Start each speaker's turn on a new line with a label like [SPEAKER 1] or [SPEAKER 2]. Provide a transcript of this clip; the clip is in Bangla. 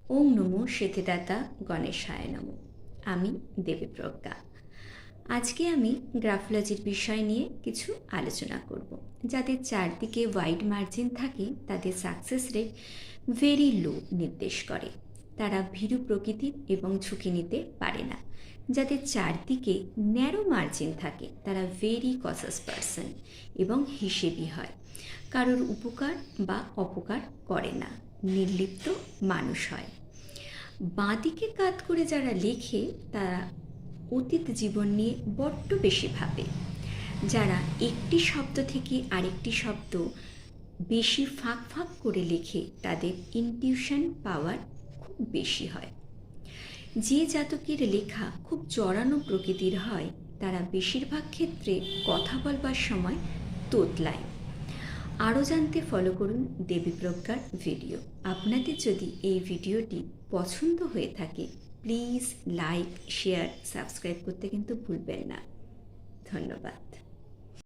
[SPEAKER 1] ওম নমো সিদ্ধিদাতা গণেশায় নমো। আমি দেবী প্রজ্ঞা। আজকে আমি গ্রাফোলজির বিষয় নিয়ে কিছু আলোচনা করব। যাদের চারদিকে ওয়াইড মার্জিন থাকে তাদের সাকসেস রেট ভেরি লো নির্দেশ করে। তারা ভীরু প্রকৃতির এবং ঝুঁকি নিতে পারে না। যাদের চারদিকে ন্যারো মার্জিন থাকে তারা ভেরি কসাস পারসন এবং হিসেবি হয়। কারোর উপকার বা অপকার করে না, নির্লিপ্ত মানুষ হয়। বাঁদিকে কাত করে যারা লেখে তারা অতীত জীবন নিয়ে বড্ড বেশি ভাবে। যারা একটি শব্দ থেকে আরেকটি শব্দ বেশি ফাঁক ফাঁক করে লেখে তাদের ইনটিউশন পাওয়ার খুব বেশি হয়। যে জাতকের লেখা খুব জড়ানো প্রকৃতির হয় তারা বেশিরভাগ ক্ষেত্রে কথা বলবার সময় তোতলায়। আরও জানতে ফলো করুন দেবী প্রজ্ঞার ভিডিও। আপনাদের যদি এই ভিডিওটি পছন্দ হয়ে থাকে প্লিজ লাইক, শেয়ার, সাবস্ক্রাইব করতে কিন্তু ভুলবেন না। ধন্যবাদ।